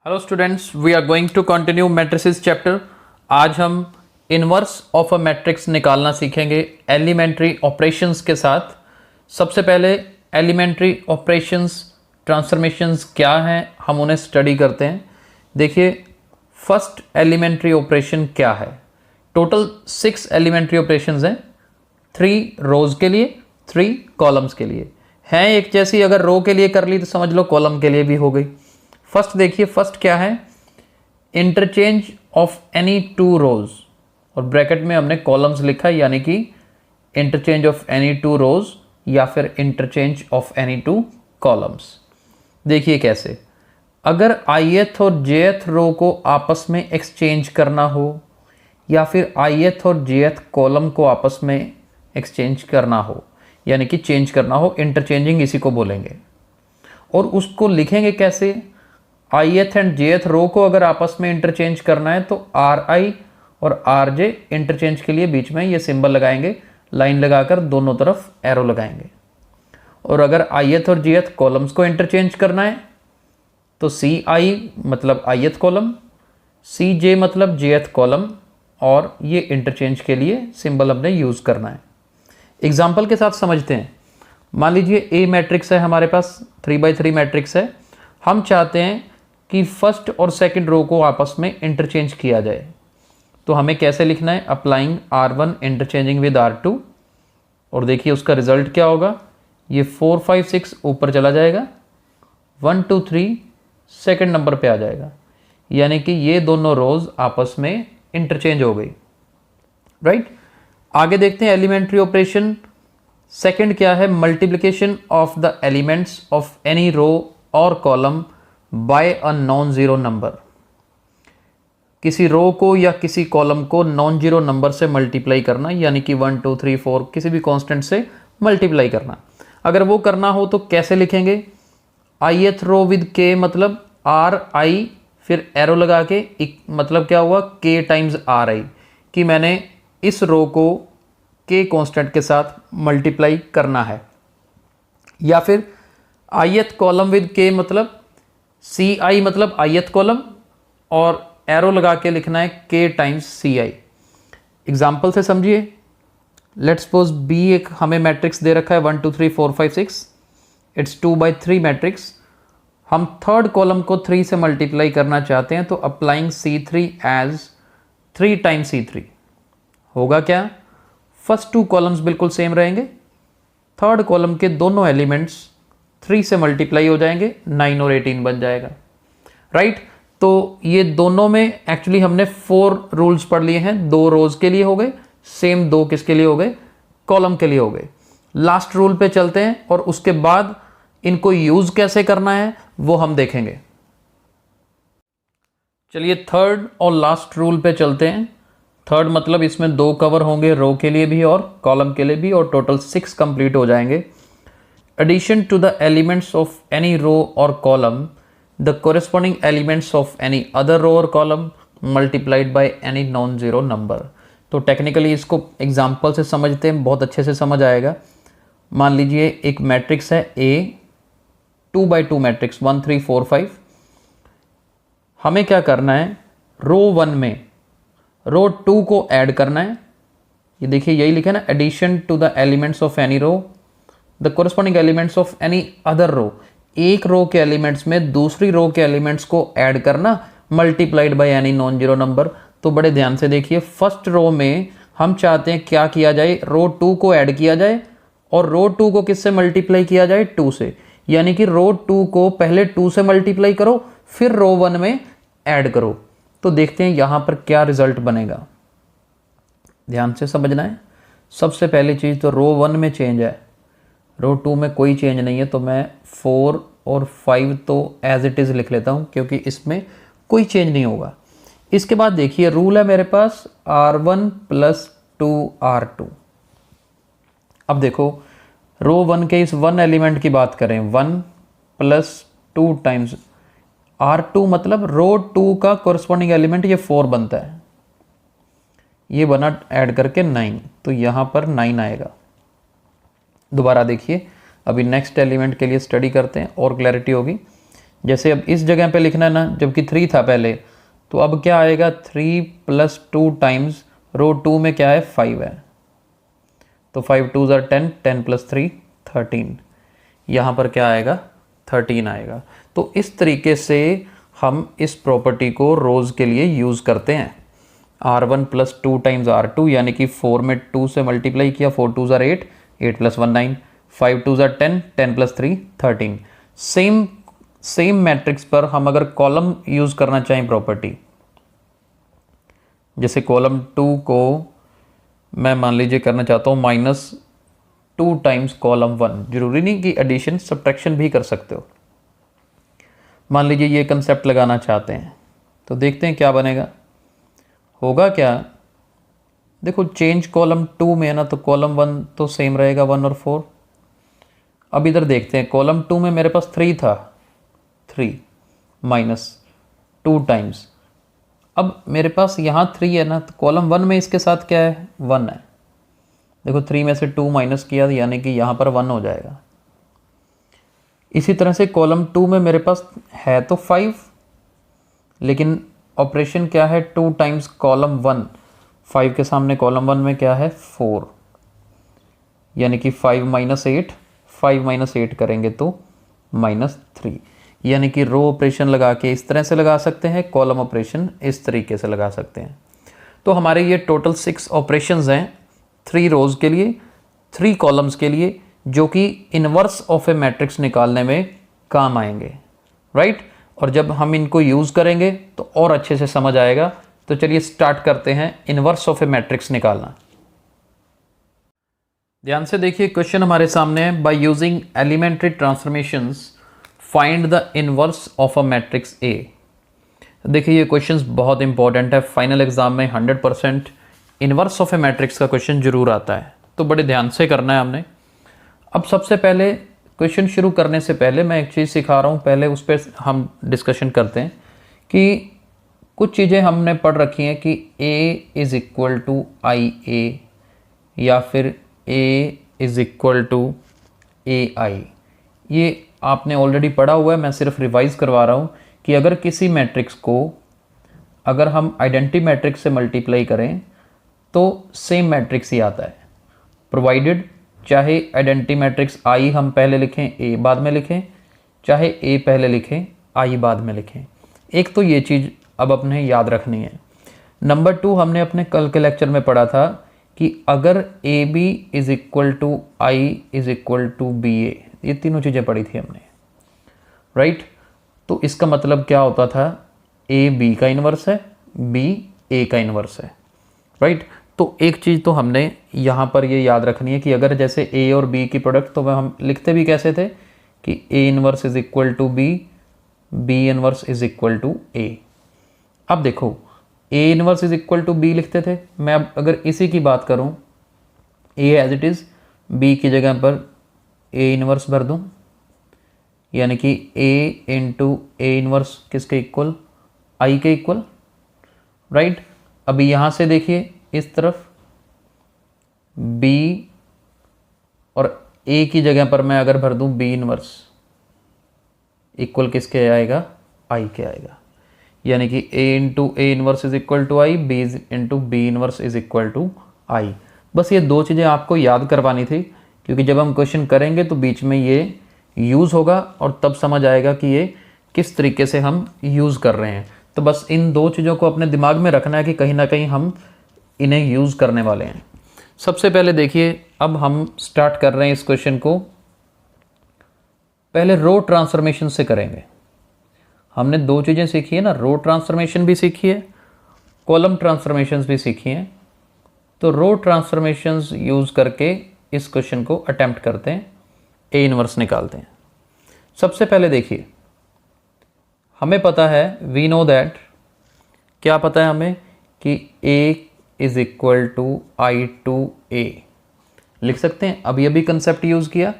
Hello students, we are going to continue matrices chapter. आज हम inverse of a matrix निकालना सीखेंगे elementary operations के साथ। सबसे पहले एलिमेंट्री ऑपरेशंस ट्रांसफॉर्मेशंस क्या हैं, हम उन्हें स्टडी करते हैं। देखिए, फर्स्ट एलिमेंट्री ऑपरेशन क्या है। टोटल 6 एलिमेंट्री ऑपरेशंस हैं, 3 रोज के लिए, 3 कॉलम्स के लिए हैं। एक जैसी अगर रो के लिए कर ली तो समझ लो कॉलम के लिए भी हो गई। फर्स्ट देखिए, फर्स्ट क्या है, इंटरचेंज ऑफ एनी 2 रोज, और ब्रैकेट में हमने कॉलम्स लिखा है, यानी कि इंटरचेंज ऑफ एनी 2 रोज या फिर इंटरचेंज ऑफ एनी 2 कॉलम्स। देखिए कैसे, अगर ith और jth रो को आपस में एक्सचेंज करना हो या फिर ith और jth कॉलम को आपस में एक्सचेंज करना हो, यानी कि चेंज करना हो, इंटरचेंजिंग इसी को बोलेंगे। और उसको लिखेंगे कैसे, ith एंड jth रो को अगर आपस में इंटरचेंज करना है तो ri और rj इंटरचेंज के लिए बीच में ये सिंबल लगाएंगे, लाइन लगाकर दोनों तरफ एरो लगाएंगे। और अगर ith और jth कॉलम्स को इंटरचेंज करना है तो ci मतलब ith कॉलम, cj मतलब jth कॉलम, और ये इंटरचेंज के लिए सिंबल हमने यूज़ करना है। एग्जाम्पल के साथ समझते हैं। मान लीजिए ए मैट्रिक्स है, हमारे पास 3x3 मैट्रिक्स है। हम चाहते हैं कि फर्स्ट और सेकंड रो को आपस में इंटरचेंज किया जाए, तो हमें कैसे लिखना है, applying R1 interchanging with R2। और देखिए उसका रिजल्ट क्या होगा, ये 4 5 6 ऊपर चला जाएगा, 1 2 3 सेकंड नंबर पे आ जाएगा, यानी कि ये दोनों रोज आपस में इंटरचेंज हो गई। राइट, आगे देखते हैं एलिमेंट्री ऑपरेशन। सेकंड क्या है, multiplication of the elements of any row और column by a non zero number. किसी रो को या किसी कॉलम को नॉन जीरो नंबर से मल्टीप्लाई करना, यानी कि 1 2 3 4 किसी भी कांस्टेंट से मल्टीप्लाई करना। अगर वो करना हो तो कैसे लिखेंगे, ith रो विद k मतलब ri, फिर एरो लगा के मतलब क्या हुआ, k टाइम्स ri, कि मैंने इस रो को k कांस्टेंट के साथ मल्टीप्लाई करना है। या फिर ith कॉलम विद k मतलब ci मतलब ith कॉलम, और एरो लगा के लिखना है k टाइम्स ci। एग्जाम्पल से समझिए, लेट्स सपोज b एक हमें मैट्रिक्स दे रखा है 1 2 3 4 5 6, इट्स 2x3 मैट्रिक्स। हम थर्ड कॉलम को 3 से मल्टीप्लाई करना चाहते हैं, तो applying c3 as 3 times c3 होगा क्या, फर्स्ट 2 कॉलम्स बिल्कुल सेम रहेंगे, थर्ड कॉलम के दोनों एलिमेंट्स 3 से मल्टीप्लाई हो जाएंगे, 9 और 18 बन जाएगा। राइट, तो ये दोनों में एक्चुअली हमने 4 रूल्स पढ़ लिए हैं। 2 रोज के लिए हो गए, सेम 2 किसके लिए हो गए, कॉलम के लिए हो गए। लास्ट रूल पे चलते हैं और उसके बाद इनको यूज कैसे करना है वो हम देखेंगे। चलिए थर्ड और लास्ट रूल पे चलते हैं। थर्ड मतलब इसमें 2 कवर होंगे, रो के लिए भी और कॉलम के लिए भी, और टोटल 6 कंप्लीट हो जाएंगे। Addition to the elements of any row or column, the corresponding elements of any other row or column multiplied by any non-zero number। तो टेक्निकली इसको एग्जाम्पल से समझते हैं, बहुत अच्छे से समझ आएगा। मान लीजिए एक मैट्रिक्स है A, 2x2 मैट्रिक्स 1 3 4 5। हमें क्या करना है, रो 1 में रो 2 को ऐड करना है। ये देखिए यही लिखा है ना, addition to the elements of any row the corresponding elements of any other row. एक रो के एलिमेंट्स में दूसरी रो के एलिमेंट्स को ऐड करना, multiplied by any non zero number. तो बड़े ध्यान से देखिए, फर्स्ट रो में हम चाहते हैं क्या किया जाए, रो 2 को ऐड किया जाए, और रो 2 को किससे मल्टीप्लाई किया जाए, 2 से। यानी कि रो 2 को पहले 2 से मल्टीप्लाई करो, फिर रो 1 में ऐड करो। तो देखते हैं यहां पर क्या रिजल्ट बनेगा, ध्यान से समझना है। सबसे पहली चीज तो रो 1 में चेंज है, रो 2 में कोई चेंज नहीं है, तो मैं 4 और 5 तो एज इट इज़ लिख लेता हूँ, क्योंकि इसमें कोई चेंज नहीं होगा। इसके बाद देखिए रूल है मेरे पास R1 + 2R2। अब देखो रो 1 के इस 1 एलिमेंट की बात करें, 1 + 2 टाइम्स R2 मतलब रो 2 का कोरस्पॉन्डिंग एलिमेंट ये 4 बनता है, ये बना ऐड करके 9, तो यहाँ पर 9 आएगा। दोबारा देखिए, अभी नेक्स्ट एलिमेंट के लिए स्टडी करते हैं और क्लैरिटी होगी। जैसे अब इस जगह पे लिखना है ना, जबकि 3 था पहले, तो अब क्या आएगा 3 + 2 टाइम्स रो 2 में क्या है 5 है, तो 5 2 ज़ार 10, 10 + 3 13, यहाँ पर क्या आएगा 13 आएगा। तो इस तरीके से हम इस प्रॉपर्टी को रोज़ के लिए यूज़ करते हैं। R1 + 2 टाइम्स R2, यानी कि 4 में 2 से मल्टीप्लाई किया, 4 2 ज़ार 8, 8 + 1 9, 5 2 ज़ार 10, 10 + 3 13। सेम मैट्रिक्स पर हम अगर कॉलम यूज़ करना चाहें प्रॉपर्टी, जैसे कॉलम 2 को मैं मान लीजिए करना चाहता हूँ -2 टाइम्स कॉलम 1, जरूरी नहीं कि एडिशन सब्ट्रैक्शन भी कर सकते हो। मान लीजिए ये कंसेप्ट लगाना चाहते हैं, तो देखते हैं क्या बनेगा। होगा क्या, देखो चेंज कॉलम 2 में है ना, तो कॉलम 1 तो सेम रहेगा 1 और 4। अब इधर देखते हैं, कॉलम 2 में मेरे पास 3 था, 3 -2 टाइम्स, अब मेरे पास यहाँ 3 है ना, तो कॉलम 1 में इसके साथ क्या है 1 है। देखो 3 में से 2 माइनस किया, यानी कि यहाँ पर 1 हो जाएगा। इसी तरह से कॉलम 2 में मेरे पास है तो 5, लेकिन ऑपरेशन क्या है 2 टाइम्स कॉलम 1, 5 के सामने कॉलम 1 में क्या है 4, यानी कि 5 - 8, 5 - 8 करेंगे तो -3, यानी कि रो ऑपरेशन लगा के इस तरह से लगा सकते हैं, कॉलम ऑपरेशन इस तरीके से लगा सकते हैं। तो हमारे ये टोटल 6 ऑपरेशंस हैं, 3 रोज़ के लिए, 3 कॉलम्स के लिए, जो कि इन्वर्स ऑफ ए मैट्रिक्स निकालने में काम आएंगे, राइट। और जब हम इनको यूज़ करेंगे तो और अच्छे से समझ आएगा। तो चलिए स्टार्ट करते हैं इन्वर्स ऑफ ए मैट्रिक्स निकालना। ध्यान से देखिए, क्वेश्चन हमारे सामने है, by using elementary transformations find the inverse of a matrix A. देखिए ये क्वेश्चन बहुत इंपॉर्टेंट है, फाइनल एग्जाम में 100% इन्वर्स ऑफ ए मैट्रिक्स का क्वेश्चन जरूर आता है, तो बड़े ध्यान से करना है हमने। अब सबसे पहले क्वेश्चन शुरू करने से पहले मैं एक चीज़ सिखा रहा हूँ, पहले उस पर हम डिस्कशन करते हैं कि कुछ चीज़ें हमने पढ़ रखी हैं कि A = IA या फिर A = AI, ये आपने ऑलरेडी पढ़ा हुआ है, मैं सिर्फ रिवाइज करवा रहा हूँ कि अगर किसी मैट्रिक्स को अगर हम आइडेंटिटी मैट्रिक्स से मल्टीप्लाई करें तो सेम मैट्रिक्स ही आता है, प्रोवाइडेड चाहे आइडेंटिटी मैट्रिक्स आई हम पहले लिखें ए बाद में लिखें, चाहे ए पहले लिखें आई बाद में लिखें। एक तो ये चीज़ अब अपने याद रखनी है। नंबर 2, हमने अपने कल के लेक्चर में पढ़ा था कि अगर AB = I = BA, ये तीनों चीज़ें पढ़ी थी हमने, राइट। तो इसका मतलब क्या होता था, A B का इन्वर्स है, B A का इन्वर्स है, राइट। तो एक चीज़ तो हमने यहाँ पर ये याद रखनी है कि अगर जैसे A और B की प्रोडक्ट, तो वह हम लिखते भी कैसे थे कि A 1 = B, B 1 = A। अब देखो A 1 = B लिखते थे, मैं अब अगर इसी की बात करूँ, A as it is, B की जगह पर A 1 भर दूँ, यानी कि A × A 1 किसके इक्वल, I के इक्वल, राइट। अभी यहाँ से देखिए इस तरफ B और A की जगह पर मैं अगर भर दूँ B 1 इक्वल किसके आएगा, I के आएगा, यानी कि A × A 1 = I, B × B 1 = I। बस ये दो चीज़ें आपको याद करवानी थी, क्योंकि जब हम क्वेश्चन करेंगे तो बीच में ये यूज़ होगा और तब समझ आएगा कि ये किस तरीके से हम यूज़ कर रहे हैं। तो बस इन दो चीज़ों को अपने दिमाग में रखना है कि कहीं ना कहीं हम इन्हें यूज़ करने वाले हैं। सबसे पहले देखिए, अब हम स्टार्ट कर रहे हैं इस क्वेश्चन को, पहले रो ट्रांसफॉर्मेशन से करेंगे। हमने दो चीज़ें सीखी है ना, रो ट्रांसफॉर्मेशन भी सीखी है, कॉलम ट्रांसफॉर्मेशंस भी सीखी हैं। तो रो ट्रांसफॉर्मेशंस यूज़ करके इस क्वेश्चन को अटेम्प्ट करते हैं, A 1 निकालते हैं। सबसे पहले देखिए, हमें पता है, वी नो दैट, क्या पता है हमें कि A = I to A लिख सकते हैं। अभी अभी कंसेप्ट यूज़ किया,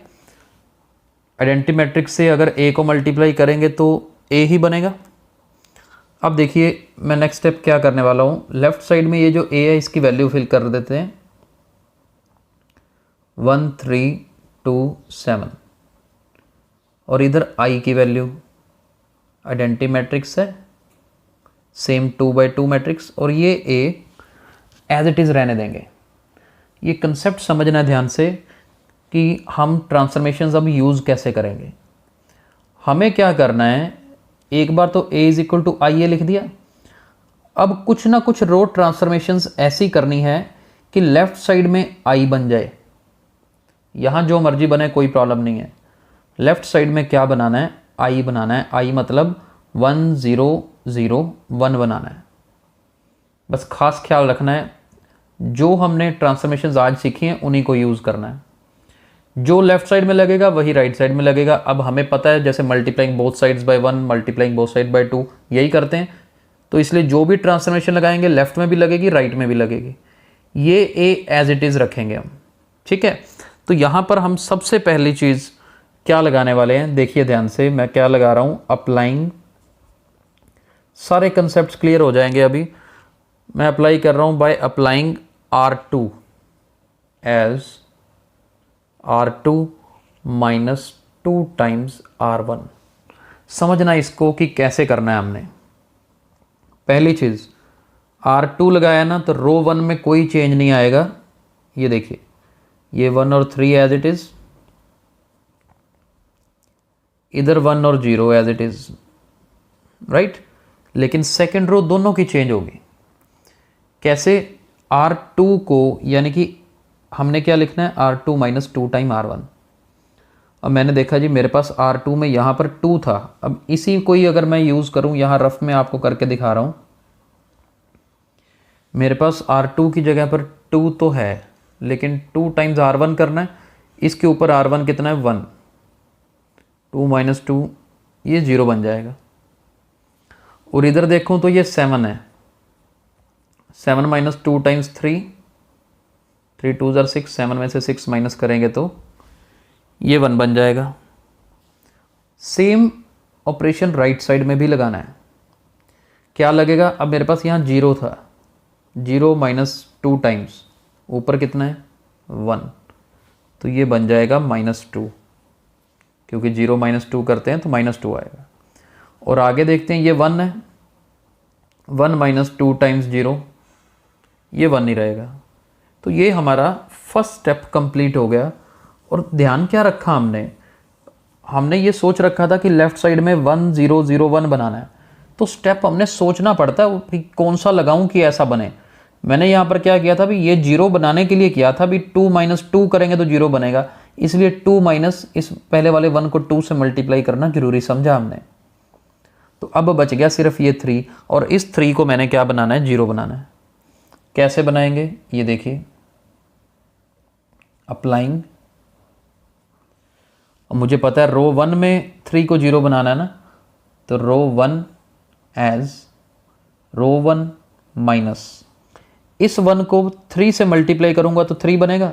आइडेंटिटी मैट्रिक्स से अगर A को मल्टीप्लाई करेंगे तो A ही बनेगा। अब देखिए मैं नेक्स्ट स्टेप क्या करने वाला हूँ, लेफ्ट साइड में ये जो A है इसकी वैल्यू फिल कर देते हैं, 1 3 2 7, और इधर I की वैल्यू आइडेंटिटी मैट्रिक्स है, सेम 2x2 मैट्रिक्स, और ये ए एज इट इज़ रहने देंगे। ये कंसेप्ट समझना ध्यान से कि हम ट्रांसफॉर्मेशंस अब यूज़ कैसे करेंगे। हमें क्या करना है, एक बार तो a इज इक्वल टू आई ए लिख दिया। अब कुछ ना कुछ रो ट्रांसफॉर्मेशंस ऐसी करनी है कि लेफ्ट साइड में i बन जाए। यहाँ जो मर्जी बने कोई प्रॉब्लम नहीं है। लेफ्ट साइड में क्या बनाना है, i बनाना है। i मतलब 1 0 0 1 बनाना है। बस खास ख्याल रखना है, जो हमने ट्रांसफॉर्मेशंस आज सीखी हैं उन्हीं को यूज़ करना है। जो लेफ्ट साइड में लगेगा वही राइट साइड में लगेगा। अब हमें पता है जैसे multiplying both sides by 1, multiplying both side by 2 यही करते हैं, तो इसलिए जो भी ट्रांसफॉर्मेशन लगाएंगे लेफ्ट में भी लगेगी, राइट में भी लगेगी। ये ए एज इट इज़ रखेंगे हम, ठीक है। तो यहाँ पर हम सबसे पहली चीज़ क्या लगाने वाले हैं, देखिए ध्यान से मैं क्या लगा रहा हूँ, अप्लाइंग। सारे कंसेप्ट क्लियर हो जाएंगे। अभी मैं अप्लाई कर रहा हूँ by applying R2 as R2 minus 2 times R1। समझना इसको कि कैसे करना है हमने। पहली चीज़ R2 लगाया ना तो रो 1 में कोई चेंज नहीं आएगा। ये देखिए, ये 1 और 3 एज इट इज़, इधर 1 और 0 एज इट इज़, राइट। लेकिन सेकेंड रो दोनों की चेंज होगी। कैसे, R2 को यानी कि हमने क्या लिखना है, R2 माइनस 2 टाइम R1। अब मैंने देखा जी मेरे पास R2 में यहाँ पर 2 था। अब इसी को ही अगर मैं यूज़ करूँ, यहाँ रफ में आपको करके दिखा रहा हूँ, मेरे पास R2 की जगह पर 2 तो है, लेकिन 2 टाइम्स R1 करना है। इसके ऊपर R1 कितना है, 1, 2 माइनस 2 ये 0 बन जाएगा। और इधर देखूँ तो ये 7 है, 7 माइनस 2 टाइम्स 3, 3 2 ज़र 6, 7 में से 6 माइनस करेंगे तो ये 1 बन जाएगा। सेम ऑपरेशन राइट साइड में भी लगाना है। क्या लगेगा, अब मेरे पास यहाँ 0 था, 0 माइनस 2 टाइम्स ऊपर कितना है, 1, तो ये बन जाएगा -2, क्योंकि 0 माइनस 2 करते हैं तो -2 आएगा। और आगे देखते हैं, ये 1 है, 1 माइनस 2 टाइम्स 0, ये 1 ही रहेगा। तो ये हमारा फर्स्ट स्टेप कंप्लीट हो गया। और ध्यान क्या रखा हमने ये सोच रखा था कि लेफ्ट साइड में 1 0 0 1 बनाना है। तो स्टेप हमने सोचना पड़ता है कि कौन सा लगाऊं कि ऐसा बने। मैंने यहाँ पर क्या किया था, भी ये 0 बनाने के लिए किया था, भी 2 माइनस 2 करेंगे तो 0 बनेगा, इसलिए 2 माइनस इस पहले वाले 1 को 2 से मल्टीप्लाई करना जरूरी समझा हमने। तो अब बच गया सिर्फ ये 3, और इस 3 को मैंने क्या बनाना है, 0 बनाना है। कैसे बनाएंगे, ये देखिए, अप्लाइंग। मुझे पता है रो 1 में 3 को 0 बनाना है ना, तो रो 1 एज रो 1 माइनस इस 1 को 3 से मल्टीप्लाई करूंगा तो 3 बनेगा,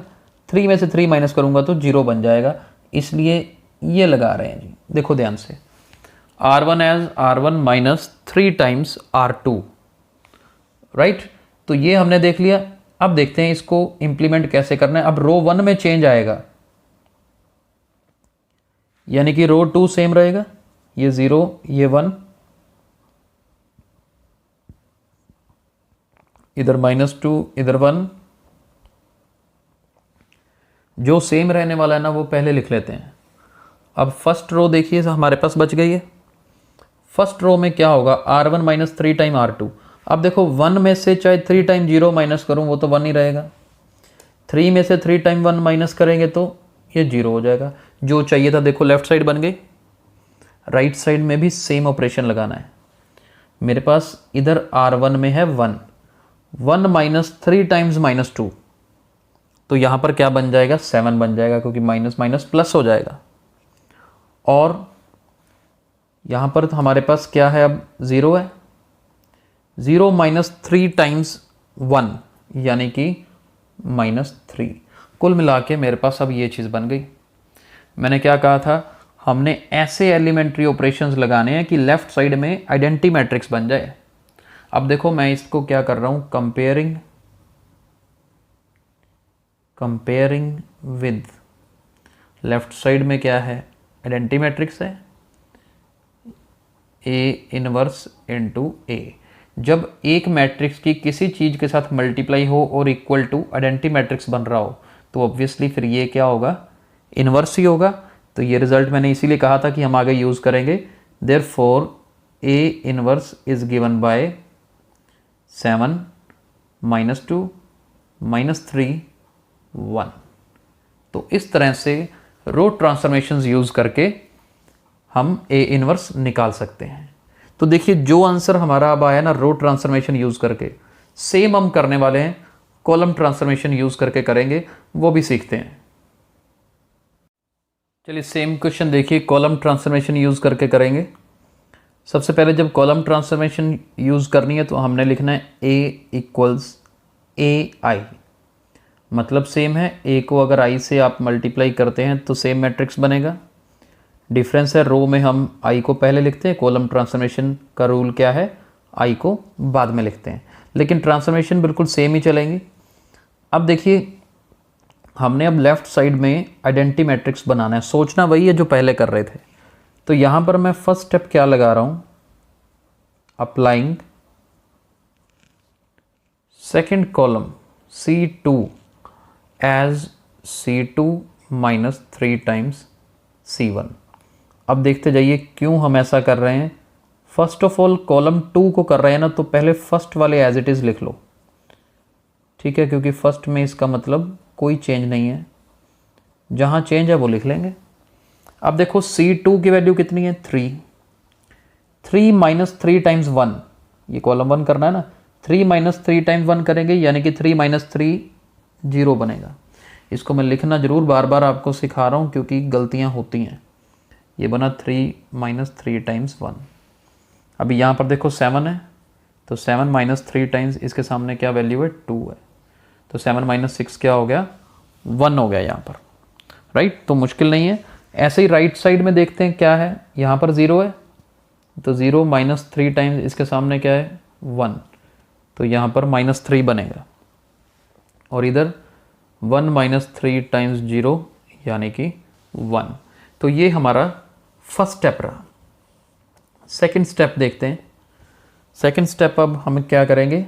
3 में से 3 माइनस करूंगा तो 0 बन जाएगा। इसलिए ये लगा रहे हैं जी, देखो ध्यान से, R1 as R1 minus 3 times R2, right. तो ये हमने देख लिया। अब देखते हैं इसको इंप्लीमेंट कैसे करना है। अब रो 1 में चेंज आएगा, यानी कि रो 2 सेम रहेगा, ये 0 ये 1, इधर -2 इधर 1। जो सेम रहने वाला है ना वो पहले लिख लेते हैं। अब फर्स्ट रो देखिए हमारे पास बच गई है। फर्स्ट रो में क्या होगा, R1 माइनस 3 टाइम R2। अब देखो 1 में से चाहे 3 टाइम 0 माइनस करूं वो तो 1 ही रहेगा, 3 में से 3 टाइम 1 माइनस करेंगे तो ये 0 हो जाएगा। जो चाहिए था देखो लेफ्ट साइड बन गई। राइट साइड में भी सेम ऑपरेशन लगाना है। मेरे पास इधर R1 में है 1, 1 माइनस 3 टाइम्स -2, तो यहाँ पर क्या बन जाएगा, 7 बन जाएगा, क्योंकि माइनस माइनस प्लस हो जाएगा। और यहाँ पर तो हमारे पास क्या है, अब 0 है, 0 माइनस 3 टाइम्स 1 यानी कि -3। कुल मिला के मेरे पास अब ये चीज़ बन गई। मैंने क्या कहा था, हमने ऐसे एलिमेंट्री ऑपरेशंस लगाने हैं कि लेफ्ट साइड में आइडेंटिटी मैट्रिक्स बन जाए। अब देखो मैं इसको क्या कर रहा हूँ, कंपेयरिंग विद, लेफ्ट साइड में क्या है, आइडेंटिटी मैट्रिक्स है, ए इनवर्स इंटू ए। जब एक मैट्रिक्स की किसी चीज़ के साथ मल्टीप्लाई हो और इक्वल टू आइडेंटिटी मैट्रिक्स बन रहा हो तो ऑब्वियसली फिर ये क्या होगा, इनवर्स ही होगा। तो ये रिजल्ट मैंने इसीलिए कहा था कि हम आगे यूज़ करेंगे। Therefore A inverse is given by 7 -2 -3 1। तो इस तरह से रो ट्रांसफॉर्मेशंस यूज़ करके हम ए इनवर्स निकाल सकते हैं। तो देखिए जो आंसर हमारा अब आया ना रो ट्रांसफॉर्मेशन यूज़ करके, सेम हम करने वाले हैं कॉलम ट्रांसफॉर्मेशन यूज़ करके करेंगे, वो भी सीखते हैं। चलिए सेम क्वेश्चन देखिए, कॉलम ट्रांसफॉर्मेशन यूज़ करके करेंगे। सबसे पहले जब कॉलम ट्रांसफॉर्मेशन यूज़ करनी है तो हमने लिखना है ए इक्वल्स ए आई, मतलब सेम है। ए को अगर आई से आप मल्टीप्लाई करते हैं तो सेम मैट्रिक्स बनेगा। डिफरेंस है रो में हम आई को पहले लिखते हैं, कॉलम ट्रांसफॉर्मेशन का रूल क्या है, आई को बाद में लिखते हैं, लेकिन ट्रांसफॉर्मेशन बिल्कुल सेम ही चलेंगी। अब देखिए हमने अब लेफ्ट साइड में आइडेंटिटी मैट्रिक्स बनाना है, सोचना वही है जो पहले कर रहे थे। तो यहाँ पर मैं फर्स्ट स्टेप क्या लगा रहा हूँ, applying second column C2 as C2 minus 3 times C1। अब देखते जाइए क्यों हम ऐसा कर रहे हैं। फर्स्ट ऑफ ऑल कॉलम 2 को कर रहे हैं ना, तो पहले फर्स्ट वाले एज इट इज़ लिख लो, ठीक है, क्योंकि फर्स्ट में इसका मतलब कोई चेंज नहीं है, जहाँ चेंज है वो लिख लेंगे। अब देखो C2 की वैल्यू कितनी है, 3 माइनस 3 टाइम्स 1, ये कॉलम 1 करना है ना, 3 माइनस 3 टाइम्स 1 करेंगे यानी कि 3 माइनस 3 0 बनेगा। इसको मैं लिखना जरूर बार बार आपको सिखा रहा हूँ क्योंकि गलतियाँ होती हैं। ये बना 3 माइनस 3 टाइम्स 1। अभी यहाँ पर देखो 7 है, तो 7 माइनस 3 टाइम्स इसके सामने क्या वैल्यू है, 2 है, तो 7 माइनस 6 क्या हो गया, 1 हो गया यहाँ पर, राइट। तो मुश्किल नहीं है। ऐसे ही राइट साइड में देखते हैं क्या है, यहाँ पर 0 है, तो 0 माइनस 3 टाइम्स इसके सामने क्या है, 1, तो यहाँ पर -3 बनेगा। और इधर 1 माइनस 3 टाइम्स 0 यानी कि 1। तो ये हमारा फर्स्ट स्टेप रहा। सेकंड स्टेप देखते हैं। सेकंड स्टेप अब हम क्या करेंगे,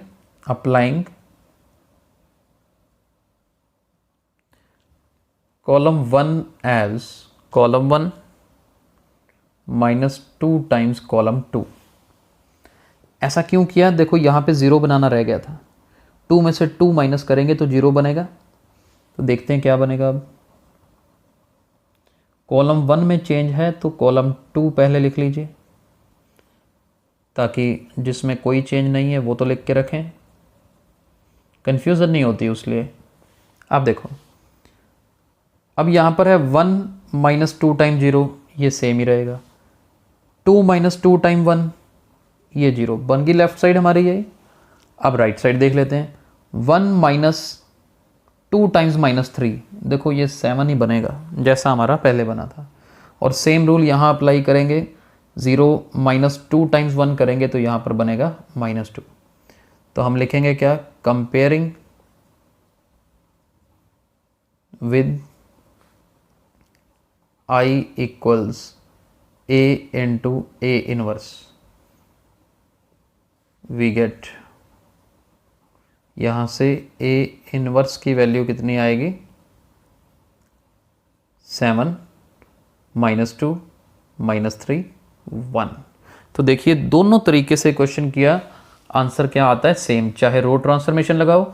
applying column 1 as column 1 minus 2 times column 2। ऐसा क्यों किया, देखो यहाँ पे 0 बनाना रह गया था, 2 में से 2 माइनस करेंगे तो 0 बनेगा। तो देखते हैं क्या बनेगा। अब कॉलम 1 में चेंज है तो कॉलम 2 पहले लिख लीजिए, ताकि जिसमें कोई चेंज नहीं है वो तो लिख के रखें, कन्फ्यूज़न नहीं होती उसलिए। अब देखो अब यहाँ पर है 1 माइनस 2 टाइम 0, ये सेम ही रहेगा। 2 माइनस 2 टाइम 1, ये 0 बन गई लेफ्ट साइड हमारी यही। अब राइट साइड देख लेते हैं, 1 माइनस 2 टाइम्स -3, देखो ये 7 ही बनेगा जैसा हमारा पहले बना था। और सेम रूल यहाँ अप्लाई करेंगे, 0 माइनस 2 टाइम्स 1 करेंगे तो यहाँ पर बनेगा -2। तो हम लिखेंगे क्या, comparing with I equals A into A inverse, we get यहाँ से A इनवर्स की वैल्यू कितनी आएगी, 7 -2 -3 1। तो देखिए दोनों तरीके से क्वेश्चन किया, आंसर क्या आता है, सेम। चाहे रो ट्रांसफॉर्मेशन लगाओ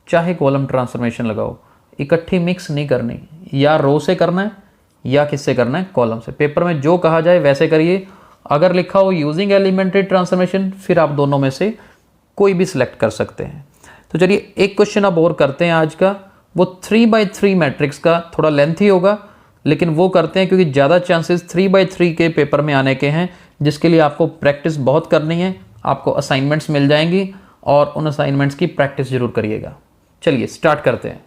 चाहे कॉलम ट्रांसफॉर्मेशन लगाओ, इकट्ठी मिक्स नहीं करनी, या रो से करना है या किससे करना है, कॉलम से। पेपर में जो कहा जाए वैसे करिए। अगर लिखा हो यूजिंग एलिमेंट्री ट्रांसफॉर्मेशन फिर आप दोनों में से कोई भी सिलेक्ट कर सकते हैं। तो चलिए एक क्वेश्चन अब और करते हैं आज का, वो 3x3 मैट्रिक्स का, थोड़ा लेंथी होगा लेकिन वो करते हैं क्योंकि ज़्यादा चांसेस 3x3 के पेपर में आने के हैं, जिसके लिए आपको प्रैक्टिस बहुत करनी है। आपको असाइनमेंट्स मिल जाएंगी और उन असाइनमेंट्स की प्रैक्टिस जरूर करिएगा। चलिए स्टार्ट करते हैं।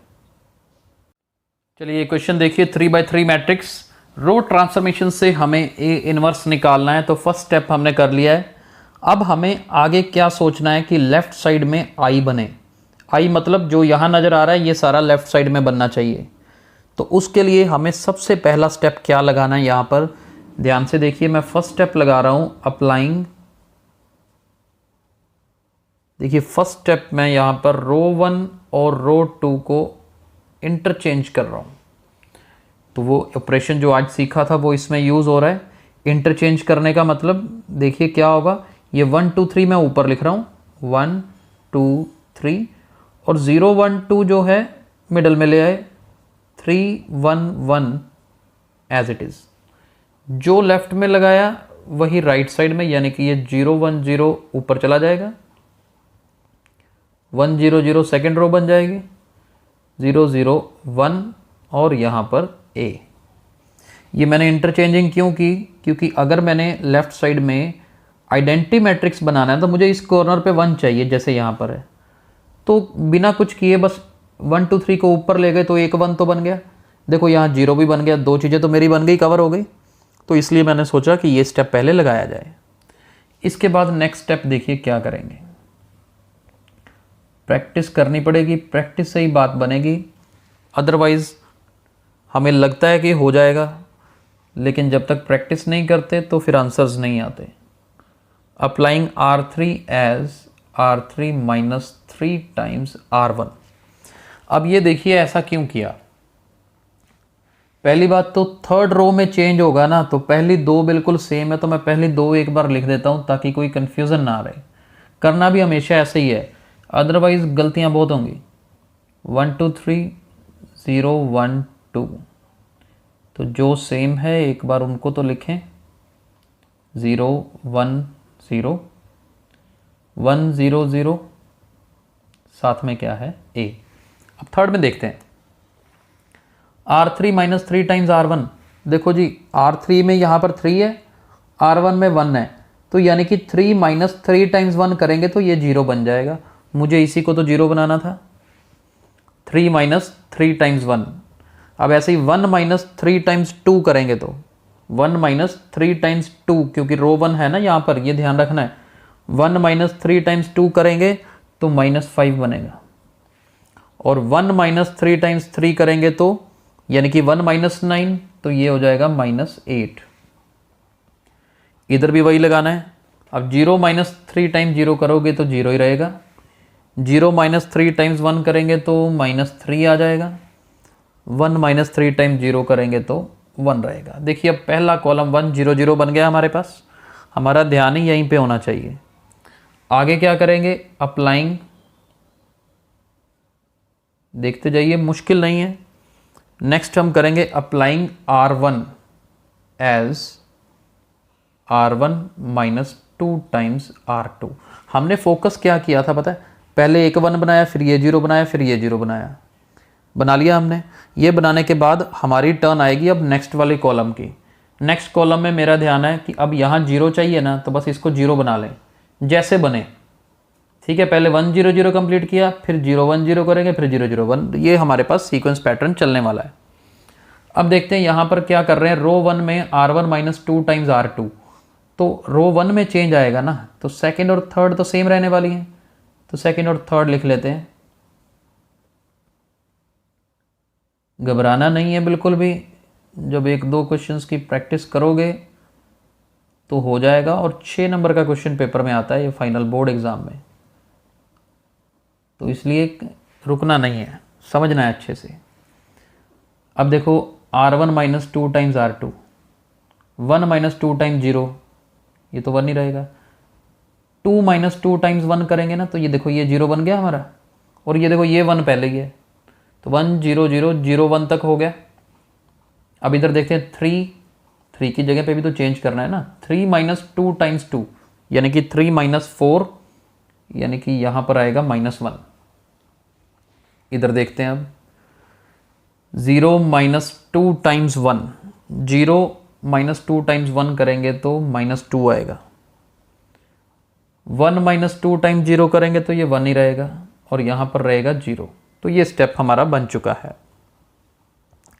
चलिए ये क्वेश्चन देखिए, 3x3 मैट्रिक्स, रो ट्रांसफॉर्मेशन से हमें ए इनवर्स निकालना है। तो फर्स्ट स्टेप हमने कर लिया है। अब हमें आगे क्या सोचना है कि लेफ्ट साइड में आई बने। आई मतलब जो यहाँ नज़र आ रहा है ये सारा लेफ्ट साइड में बनना चाहिए। तो उसके लिए हमें सबसे पहला स्टेप क्या लगाना है, यहाँ पर ध्यान से देखिए, मैं फर्स्ट स्टेप लगा रहा हूं अप्लाइंग। देखिए फर्स्ट स्टेप में यहां पर रो 1 और रो 2 को इंटरचेंज कर रहा हूं। तो वो ऑपरेशन जो आज सीखा था वो इसमें यूज़ हो रहा है। इंटरचेंज करने का मतलब देखिए क्या होगा, ये 1 2 3 मैं ऊपर लिख रहा हूँ, 1 2 3, और 0 1 2 जो है मिडल में ले आए, 3 1 1 एज इट इज़। जो लेफ्ट में लगाया वही राइट साइड में, यानी कि ये 0 1 0 ऊपर चला जाएगा, 1 0 0 सेकेंड रो बन जाएगी, 0 0 1 और यहाँ पर A। ये मैंने इंटरचेंजिंग क्यों की, क्योंकि अगर मैंने लेफ्ट साइड में आइडेंटिटी मैट्रिक्स बनाना है तो मुझे इस कॉर्नर पे 1 चाहिए, जैसे यहाँ पर है। तो बिना कुछ किए बस 1 2 3 को ऊपर ले गए तो एक 1 तो बन गया। देखो यहाँ 0 भी बन गया, दो चीज़ें तो मेरी बन गई, कवर हो गई। तो इसलिए मैंने सोचा कि ये स्टेप पहले लगाया जाए। इसके बाद नेक्स्ट स्टेप देखिए क्या करेंगे। प्रैक्टिस करनी पड़ेगी, प्रैक्टिस से ही बात बनेगी, अदरवाइज़ हमें लगता है कि हो जाएगा, लेकिन जब तक प्रैक्टिस नहीं करते तो फिर आंसर्स नहीं आते। Applying R3 as R3 minus 3 times R1। अब ये देखिए ऐसा क्यों किया। पहली बात तो थर्ड रो में चेंज होगा ना, तो पहली दो बिल्कुल सेम है, तो मैं पहली दो एक बार लिख देता हूँ ताकि कोई कन्फ्यूज़न ना रहे। करना भी हमेशा ऐसे ही है, अदरवाइज़ गलतियाँ बहुत होंगी। 1 2 3 0 1 2, तो जो सेम है एक बार उनको तो लिखें, 0 1 0 1 0 0, साथ में क्या है A। अब थर्ड में देखते हैं, R3 माइनस 3 टाइम्स R1। देखो जी R3 में यहाँ पर 3 है, R1 में 1 है, तो यानी कि 3 माइनस 3 टाइम्स 1 करेंगे तो ये 0 बन जाएगा। मुझे इसी को तो 0 बनाना था, 3 माइनस 3 टाइम्स 1। अब ऐसे ही 1 माइनस 3 टाइम्स 2 करेंगे तो 1 माइनस 3 टाइम्स 2, क्योंकि रो 1 है ना यहाँ पर, ये ध्यान रखना है। 1 माइनस 3 टाइम्स 2 करेंगे तो -5 बनेगा, और 1 माइनस 3 टाइम्स 3 करेंगे तो यानी कि 1 माइनस 9, तो ये हो जाएगा -8। इधर भी वही लगाना है। अब 0 माइनस 3 टाइम्स 0 करोगे तो 0 ही रहेगा, 0 माइनस 3 टाइम्स 1 करेंगे तो -3 आ जाएगा, 1 माइनस 3 टाइम्स 0 करेंगे तो 1 रहेगा। देखिए अब पहला कॉलम 1 0 0 बन गया हमारे पास। हमारा ध्यान ही यहीं पे होना चाहिए। आगे क्या करेंगे, अप्लाइंग, देखते जाइए, मुश्किल नहीं है। नेक्स्ट हम करेंगे applying R1 as R1 minus 2 times R2। हमने फोकस क्या किया था पता है, पहले एक 1 बनाया, फिर ये 0 बनाया, फिर ये 0 बनाया, बना लिया हमने। ये बनाने के बाद हमारी टर्न आएगी अब नेक्स्ट वाले कॉलम की। नेक्स्ट कॉलम में मेरा ध्यान है कि अब यहाँ 0 चाहिए ना, तो बस इसको 0 बना लें जैसे बने, ठीक है। पहले 1 0 0 कंप्लीट किया, फिर 0 1 0 करेंगे, फिर 0 0 1। ये हमारे पास सीक्वेंस पैटर्न चलने वाला है। अब देखते हैं यहाँ पर क्या कर रहे हैं। रो 1 में R1 माइनस 2 टाइम्स R2, तो रो 1 में चेंज आएगा ना, तो सेकेंड और थर्ड तो सेम रहने वाली हैं, तो सेकेंड और थर्ड लिख लेते हैं। घबराना नहीं है बिल्कुल भी, जब एक दो क्वेश्चंस की प्रैक्टिस करोगे तो हो जाएगा। और 6 नंबर का क्वेश्चन पेपर में आता है ये फाइनल बोर्ड एग्ज़ाम में, तो इसलिए रुकना नहीं है, समझना है अच्छे से। अब देखो R1 minus 2 times R2, 1 minus 2 times 0, ये तो 1 ही रहेगा। 2 माइनस 2 टाइम्स 1 करेंगे ना, तो ये देखो ये 0 बन गया हमारा, और ये देखो ये 1 पहले ही है, तो 1 0 0 0 1 तक हो गया। अब इधर देखते हैं 3 की जगह पे भी तो चेंज करना है ना। 3 माइनस 2 टाइम्स 2 यानी कि 3 माइनस 4, यानी कि यहाँ पर आएगा -1। इधर देखते हैं अब 0 माइनस 2 टाइम्स 1, 0 माइनस 2 टाइम्स 1 करेंगे तो -2 आएगा। 1 माइनस 2 टाइम्स 0 करेंगे तो ये 1 ही रहेगा, और यहाँ पर रहेगा 0। तो ये स्टेप हमारा बन चुका है।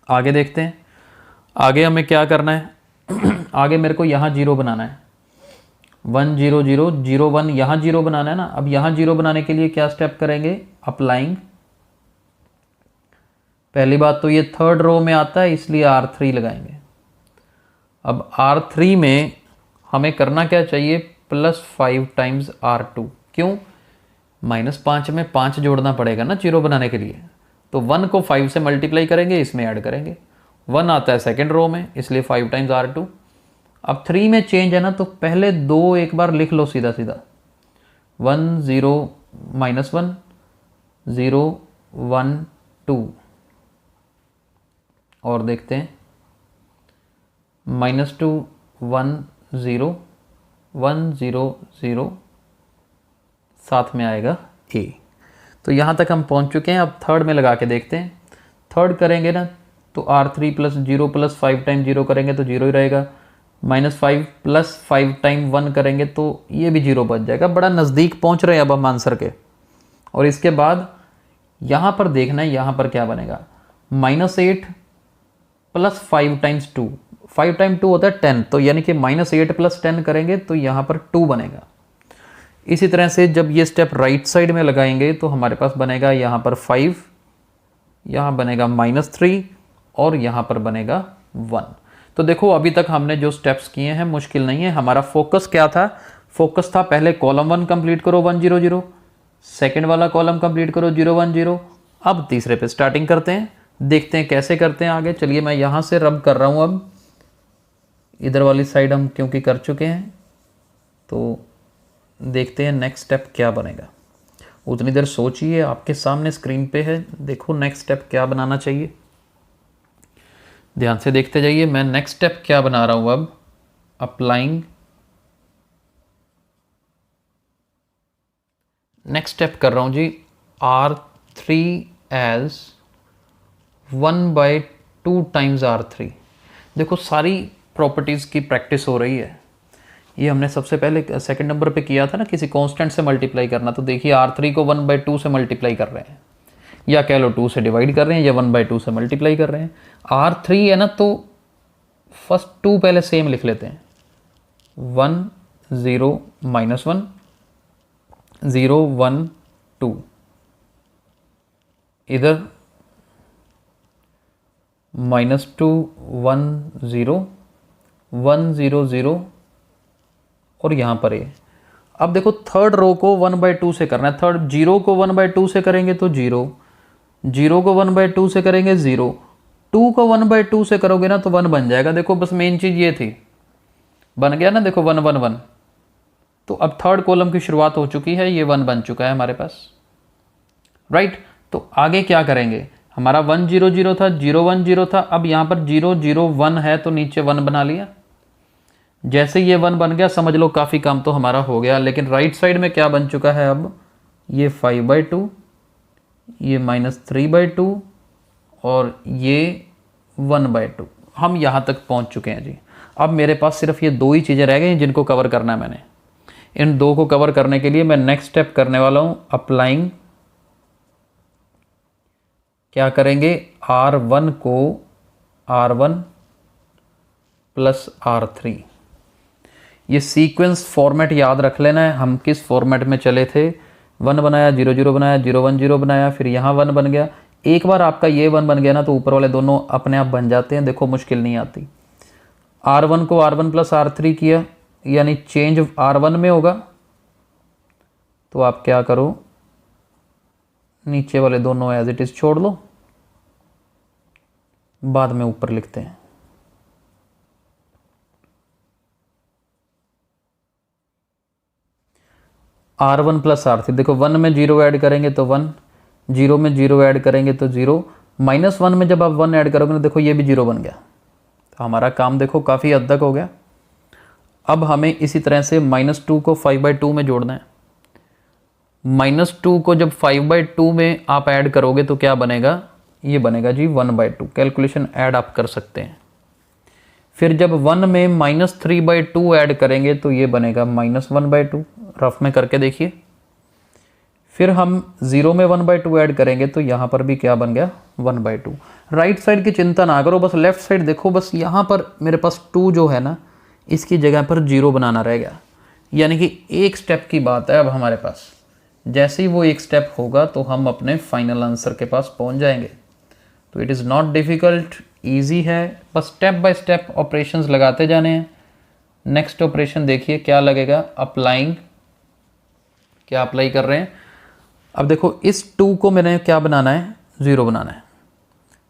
आगे देखते हैं, आगे हमें क्या करना है। आगे मेरे को यहाँ 0 बनाना है, 1 0 0 0 1, यहाँ 0 बनाना है ना। अब यहाँ 0 बनाने के लिए क्या स्टेप करेंगे, अप्लाइंग। पहली बात तो ये थर्ड रो में आता है इसलिए R3 लगाएंगे। अब R3 में हमें करना क्या चाहिए, +5 टाइम्स R2। क्यों, -5 में 5 जोड़ना पड़ेगा ना 0 बनाने के लिए, तो 1 को 5 से मल्टीप्लाई करेंगे, इसमें ऐड करेंगे। 1 आता है सेकेंड रो में, इसलिए 5 टाइम्स R2। अब 3 में चेंज है ना, तो पहले 2 एक बार लिख लो सीधा सीधा, 1 0 -1 0 1 2, और देखते हैं -2 1 0 1 0 0, साथ में आएगा A। तो यहाँ तक हम पहुँच चुके हैं। अब थर्ड में लगा के देखते हैं। थर्ड करेंगे ना तो R3 + 0 + 5 टाइम 0 करेंगे तो 0 ही रहेगा, -5 + 5 टाइम 1 करेंगे तो ये भी 0 बच जाएगा। बड़ा नज़दीक पहुँच रहे हैं अब हम आंसर के। और इसके बाद यहाँ पर देखना है, यहाँ पर क्या बनेगा, -8 + 5 टाइम्स 2, 5 टाइम 2 होता है 10, तो यानी कि -8 + 10 करेंगे तो यहाँ पर 2 बनेगा। इसी तरह से जब ये स्टेप राइट साइड में लगाएंगे तो हमारे पास बनेगा यहाँ पर 5, यहाँ बनेगा -3 और यहाँ पर बनेगा 1। तो देखो अभी तक हमने जो स्टेप्स किए हैं मुश्किल नहीं है। हमारा फोकस क्या था, फोकस था पहले कॉलम 1 कंप्लीट करो 1 0 0, सेकेंड वाला कॉलम कंप्लीट करो 0 1 0। अब तीसरे पे स्टार्टिंग करते हैं, देखते हैं कैसे करते हैं आगे। चलिए मैं यहाँ से रब कर रहा हूँ। अब इधर वाली साइड हम क्योंकि कर चुके हैं, तो देखते हैं नेक्स्ट स्टेप क्या बनेगा। उतनी देर सोचिए, आपके सामने स्क्रीन पे है, देखो नेक्स्ट स्टेप क्या बनाना चाहिए, ध्यान से देखते जाइए। मैं नेक्स्ट स्टेप क्या बना रहा हूँ अब, अप्लाइंग, नेक्स्ट स्टेप कर रहा हूँ जी R3 एज 1/2 टाइम्स R3। देखो सारी प्रॉपर्टीज़ की प्रैक्टिस हो रही है। ये हमने सबसे पहले सेकंड नंबर पे किया था ना, किसी कांस्टेंट से मल्टीप्लाई करना। तो देखिए R3 को 1/2 से मल्टीप्लाई कर रहे हैं, या कह लो 2 से डिवाइड कर रहे हैं, या 1/2 से मल्टीप्लाई कर रहे हैं। R3 है ना, तो फर्स्ट 2 पहले सेम लिख लेते हैं, 1 0 -1 0 1 2, इधर -2 1 0 1 0 0, और यहाँ पर ये। अब देखो थर्ड रो को 1/2 से करना है। थर्ड 0 को 1/2 से करेंगे तो 0, 0 को 1/2 से करेंगे 0, 2 को 1/2 से करोगे ना तो 1 बन जाएगा। देखो बस मेन चीज़ ये थी, बन गया ना, देखो 1 1 1। तो अब थर्ड कॉलम की शुरुआत हो चुकी है, ये 1 बन चुका है हमारे पास, राइट। तो आगे क्या करेंगे, हमारा 1 0 0 था, 0 1 0 था। अब यहाँ पर 0 0 1 है तो नीचे 1 बना लिया। जैसे ये 1 बन गया समझ लो काफ़ी काम तो हमारा हो गया। लेकिन राइट साइड में क्या बन चुका है, अब ये 5/2, ये -3/2 और ये 1/2। हम यहाँ तक पहुँच चुके हैं जी। अब मेरे पास सिर्फ ये 2 ही चीज़ें रह गई हैं जिनको कवर करना है मैंने। इन 2 को कवर करने के लिए मैं नेक्स्ट स्टेप करने वाला हूँ, अप्लाइंग। क्या करेंगे, R1 को R1 + R3। ये सीक्वेंस फॉर्मेट याद रख लेना है, हम किस फॉर्मेट में चले थे। 1 बनाया, 0 0 बनाया, 0 1 0 बनाया, फिर यहाँ 1 बन गया। एक बार आपका ये 1 बन गया ना तो ऊपर वाले दोनों अपने आप बन जाते हैं। देखो मुश्किल नहीं आती। R1 को R1 + R3 किया, यानी चेंज R1 में होगा। तो आप क्या करो, नीचे वाले दोनों एज इट इज़ छोड़ लो, बाद में ऊपर लिखते हैं। R1 + R3, देखो 1 में 0 ऐड करेंगे तो 1, 0 में 0 ऐड करेंगे तो 0, -1 में जब आप 1 ऐड करोगे ना देखो ये भी 0 बन गया। तो हमारा काम देखो काफ़ी हद तक हो गया। अब हमें इसी तरह से -2 को 5/2 में जोड़ना है। -2 को जब 5/2 में आप ऐड करोगे तो क्या बनेगा, ये बनेगा जी 1/2। कैलकुलेशन ऐड आप कर सकते हैं। फिर जब 1 में -3/2 ऐड करेंगे तो ये बनेगा -1/2, रफ में करके देखिए। फिर हम 0 में 1/2 ऐड करेंगे तो यहाँ पर भी क्या बन गया, 1/2। राइट साइड की चिंता ना करो, बस लेफ्ट साइड देखो। बस यहाँ पर मेरे पास 2 जो है ना, इसकी जगह पर 0 बनाना रह गया। यानी कि एक स्टेप की बात है अब हमारे पास। जैसे ही वो एक स्टेप होगा तो हम अपने फाइनल आंसर के पास पहुँच जाएंगे। तो it is not difficult, easy है, बस स्टेप बाय स्टेप ऑपरेशंस लगाते जाने हैं। नेक्स्ट ऑपरेशन देखिए क्या लगेगा, अप्लाइंग, क्या अप्लाई कर रहे हैं। अब देखो इस 2 को मैंने क्या बनाना है, 0 बनाना है,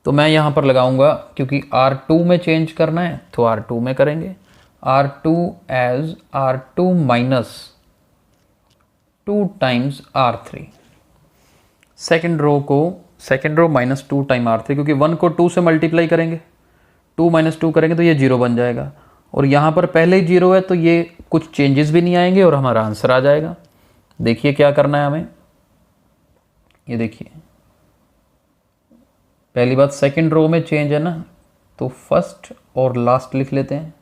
तो मैं यहाँ पर लगाऊंगा, क्योंकि R2 में चेंज करना है तो R2 में करेंगे, R2 as R2 minus 2 times R3। Second row minus 2 time R3, क्योंकि 1 को 2 से मल्टीप्लाई करेंगे, 2 माइनस 2 करेंगे तो ये 0 बन जाएगा, और यहाँ पर पहले ही 0 है तो ये कुछ चेंजेस भी नहीं आएंगे और हमारा आंसर आ जाएगा। देखिए क्या करना है हमें, ये देखिए पहली बात सेकंड रो में चेंज है ना, तो फर्स्ट और लास्ट लिख लेते हैं,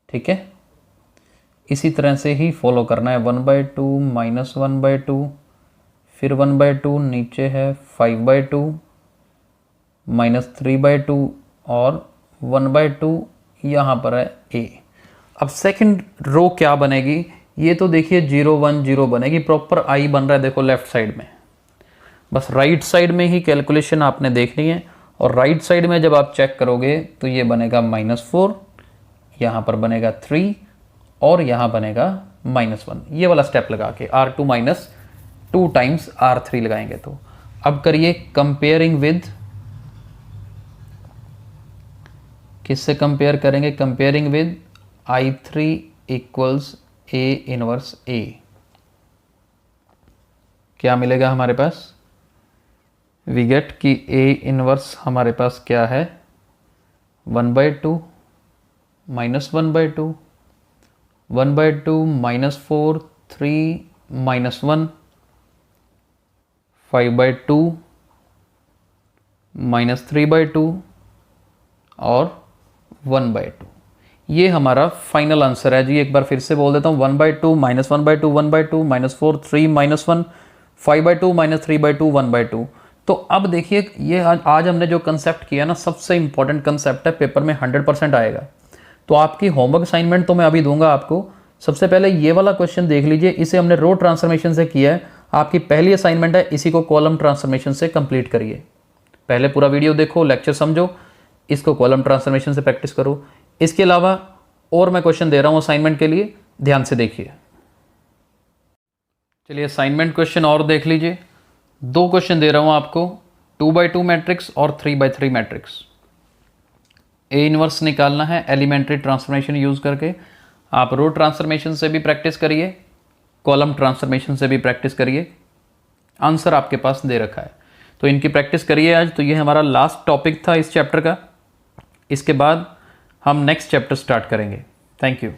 ठीक है। इसी तरह से ही फॉलो करना है, 1/2 माइनस 1/2, फिर 1/2 नीचे है 5/2 माइनस 3/2 और 1/2 यहाँ पर है a। अब सेकंड रो क्या बनेगी, ये तो देखिए 0 1 0 बनेगी, प्रॉपर i बन रहा है देखो लेफ्ट साइड में। बस राइट साइड में ही कैलकुलेशन आपने देखनी है, और राइट साइड में जब आप चेक करोगे तो ये बनेगा -4, यहाँ पर बनेगा 3 और यहाँ बनेगा -1। ये वाला स्टेप लगा के R2 माइनस 2 टाइम्स R3 लगाएंगे। तो अब करिए कंपेयरिंग विद, किससे कंपेयर करेंगे, comparing with I3 equals A inverse A। क्या मिलेगा हमारे पास, वी गेट कि A इनवर्स हमारे पास क्या है, 1/2 माइनस 1/2, 1/2 -4, 3 -1, 5/2 माइनस 3/2 और 1/2। ये हमारा फाइनल आंसर है जी। एक बार फिर से बोल देता हूँ, 1/2 माइनस 1/2 1/2 -4 3 -1 5/2 माइनस 3/2 1/2। तो अब देखिए ये आज हमने जो कंसेप्ट किया ना, सबसे इंपॉर्टेंट कंसेप्ट है, पेपर में 100% आएगा। तो आपकी होमवर्क असाइनमेंट तो मैं अभी दूंगा आपको। सबसे पहले ये वाला क्वेश्चन देख लीजिए, इसे हमने रो ट्रांसफॉर्मेशन से किया है। आपकी पहली असाइनमेंट है, इसी को कॉलम ट्रांसफॉर्मेशन से कंप्लीट करिए। पहले पूरा वीडियो देखो, लेक्चर समझो, इसको कॉलम ट्रांसफॉर्मेशन से प्रैक्टिस करो। इसके अलावा और मैं क्वेश्चन दे रहा हूँ असाइनमेंट के लिए, ध्यान से देखिए। चलिए असाइनमेंट क्वेश्चन और देख लीजिए। 2 क्वेश्चन दे रहा हूँ आपको, 2/2 मैट्रिक्स और 3/3 मैट्रिक्स। ए इनवर्स निकालना है एलिमेंट्री ट्रांसफॉर्मेशन यूज करके। आप रो ट्रांसफॉर्मेशन से भी प्रैक्टिस करिए, कॉलम ट्रांसफॉर्मेशन से भी प्रैक्टिस करिए। आंसर आपके पास दे रखा है, तो इनकी प्रैक्टिस करिए आज। तो ये हमारा लास्ट टॉपिक था इस चैप्टर का। इसके बाद हम नेक्स्ट चैप्टर स्टार्ट करेंगे। Thank you.